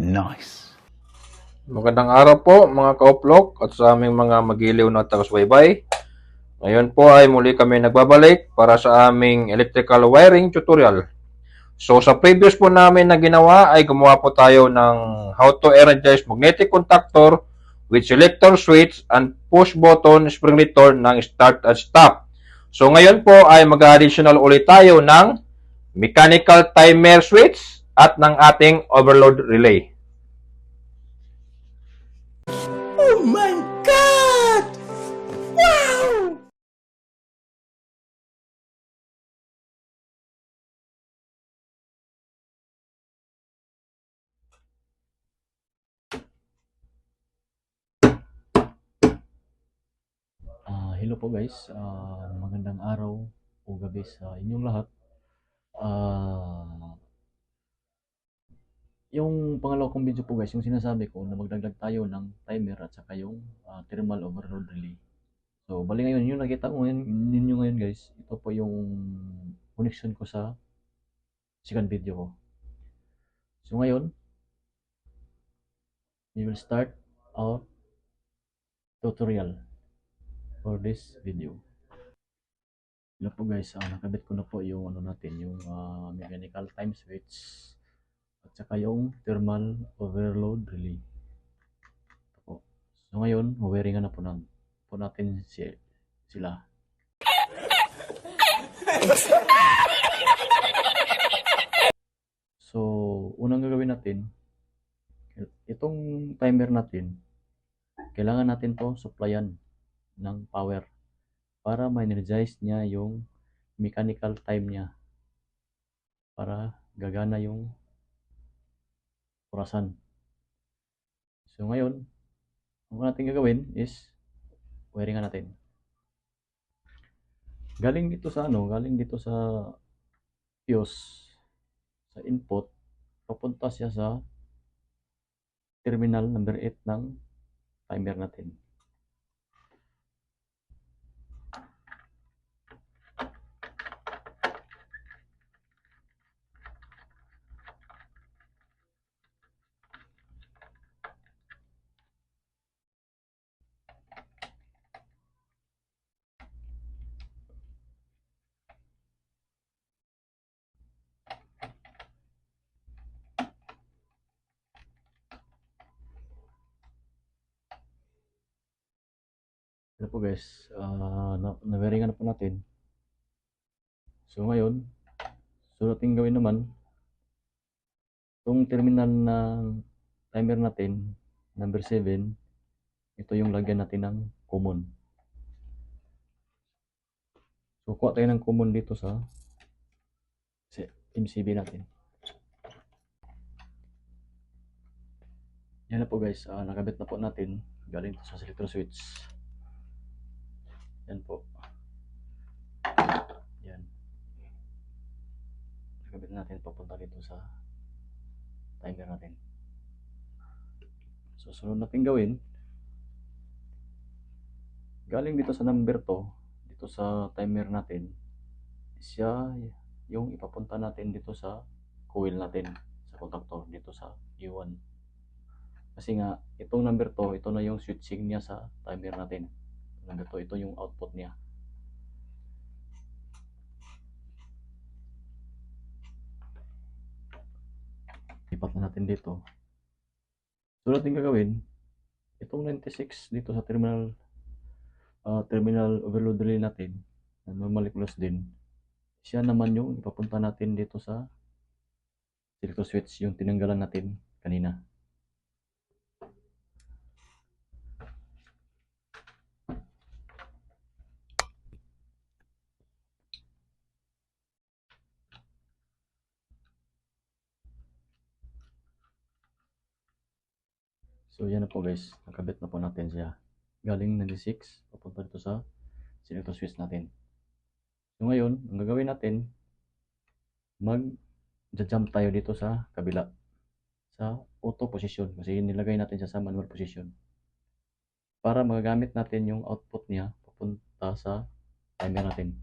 Nice. Magandang araw po mga kauplok at sa aming mga magiliw na taga-subaybay. Ngayon po ay muli kami nagbabalik para sa aming electrical wiring tutorial. So sa previous po namin na ginawa ay gumawa po tayo ng how to energize magnetic contactor with selector switch and push button spring return ng start at stop. So ngayon po ay mag-additional ulit tayo ng mechanical timer switch at ng ating overload relay. Oh my God! Wow! Hello po guys, magandang araw o gabi sa inyong lahat. Yung pangalawa kong video po guys, yung sinasabi ko na magdagdag tayo ng timer at saka yung thermal overload relay. So bali ngayon, yung nakita ko ninyo ngayon guys, ito po yung connection ko sa second video ko. So ngayon, we will start our tutorial for this video. Hello po guys, nakabit ko na po yung ano natin, yung mechanical time switch at saka yung thermal overload relay. Ito po. So ngayon, wawiringan na po natin sila. So, unang gagawin natin, itong timer natin, kailangan natin to supplyan ng power para ma-energize niya yung mechanical time niya para gagana yung orasan. So ngayon, ang natin gagawin is wiringan natin. Galing dito sa fuse sa input, papunta siya sa terminal number 8 ng timer natin. Ito po guys, nawiringan na po natin. So ngayon, ating gawin naman, itong terminal ng timer natin, number 7, ito yung lagyan natin ng common. So kuha tayo ng common dito sa MCB natin. Yan na po guys, nakabit na po natin galing sa selector switch. Yan po. Yan. Nakabit natin papunta dito sa timer natin. So sunod natin gawin, galing dito sa number 2, dito sa timer natin, siya yung ipapunta natin dito sa coil natin, sa contactor dito sa U1. Kasi nga, itong number 2, ito na yung switching niya sa timer natin. Number 2, ito yung output niya. Lipat na natin dito. So natin gagawin, itong 96 dito sa terminal overload relay natin, na normally close din, siya naman yung ipapunta natin dito sa selector switch, yung tinanggalan natin kanina. So yan na po guys, nakabit na po natin siya. Galing 96, papunta dito sa selector switch natin. So ngayon, ang gagawin natin, mag-jump tayo dito sa kabila, sa auto position, kasi nilagay natin siya sa manual position. Para magagamit natin yung output niya papunta sa timer natin.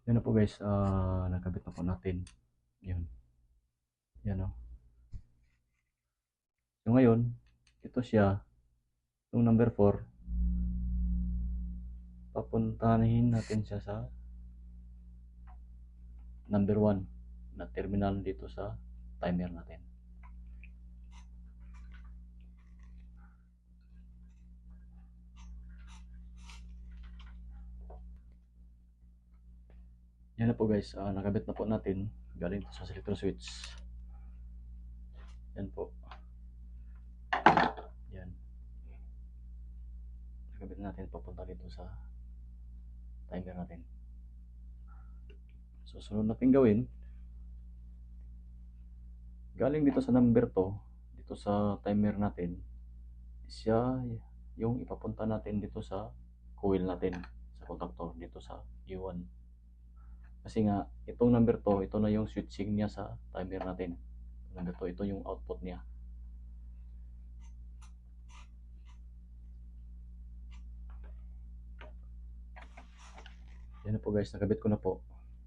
Yan na po guys, nakabit na po natin. Yun. Yan o. So ngayon, ito siya, yung number 4, papuntahin natin siya sa number 1 na terminal dito sa timer natin. Yan na po guys, nakabit na po natin galing sa selector switch. Yan po. Yan. Nakabit natin papunta dito sa timer natin. So sunod natin gawin, galing dito sa number 2, dito sa timer natin, siya yung ipapunta natin dito sa coil natin, sa contactor dito sa E1. Kasi nga, itong number 2, ito na yung switching niya sa timer natin. Number 2, ito yung output niya. Yan na po guys, nakabit ko na po.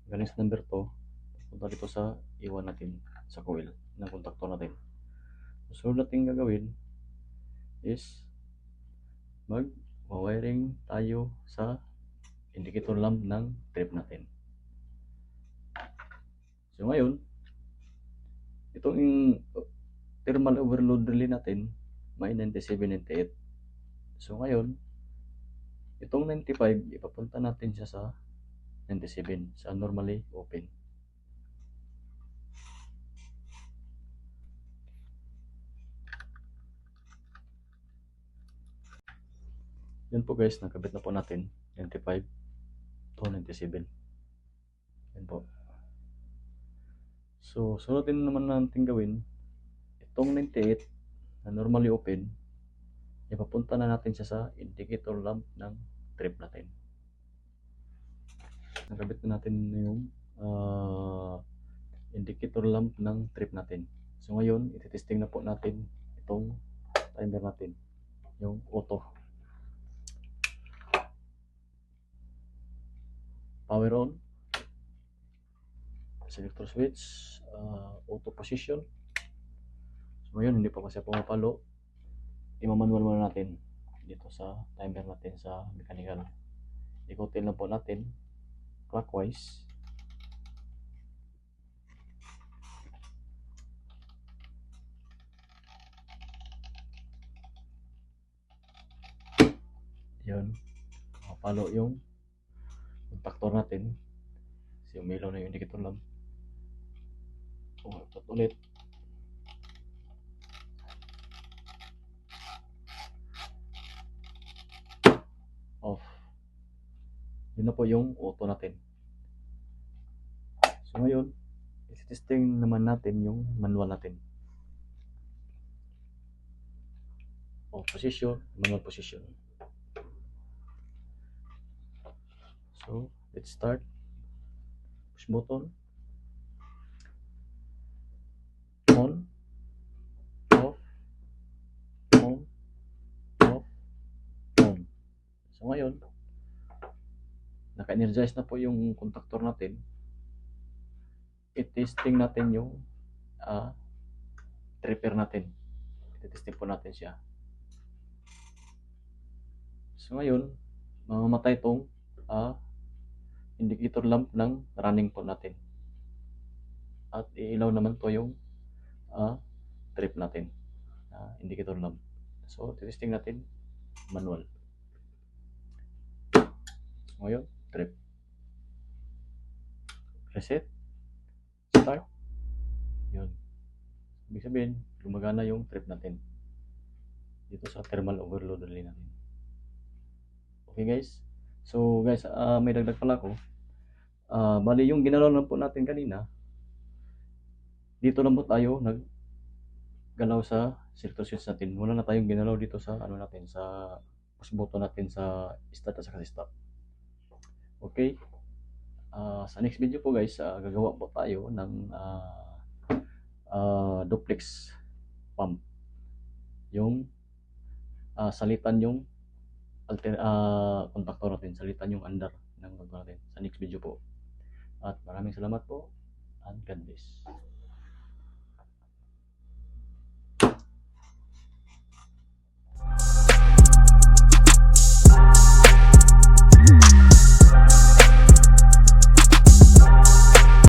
Galing sa number 2, punta dito sa E1 natin, sa coil ng contactor natin. So, natin gagawin is mag-wiring tayo sa indicator lamp ng trip natin. So ngayon, itong thermal overload relay natin may 9798. So ngayon, itong 95 ipapunta natin siya sa 97 sa normally open. Yan po guys, nakabit na po natin 95 to 97. Yan po. So sunodin naman natin gawin itong 98 na normally open, ipapunta na natin siya sa indicator lamp ng trip natin. Nakabit na natin yung indicator lamp ng trip natin. So ngayon, ititesting na po natin itong timer natin, yung auto. Power on, selector switch, auto position. So ngayon, hindi pa kasi pumapalo. Imamanual muna natin dito sa timer natin sa mechanical. Ikutin lang po natin clockwise. Yun, palo yung contactor natin. Kasi umilaw na yung indicator lamp. Ito ulit. Off. Yun na po yung auto natin. So ngayon, testing naman natin yung manual natin. Off position, manual position. So let's start. Push button. On. Off. On. Off. On. So ngayon, naka-energize na po yung contactor natin. I-testing natin yung tripper natin. I-testing po natin siya. So ngayon, mamamatay itong indicator lamp ng running po natin. At iilaw naman to yung trip natin, indicator lamp. So, testing natin manual. So, ngayon, trip. Reset. Start. Yun. Ibig sabihin, gumagana yung trip natin dito sa thermal overload relay natin. Okay guys. So guys, may dagdag pala ako. Bali yung ginalaw lang po natin kanina, dito lang po tayo naggalaw sa selector switch natin. Wala na tayong ginalaw dito sa natin, sa push button natin sa start at saka stop. Okay. Sa next video po guys, gagawa po tayo ng duplex pump. Yung salitan yung contactor natin, salitan yung under ng contactor natin sa next video po. At maraming salamat po and God bless.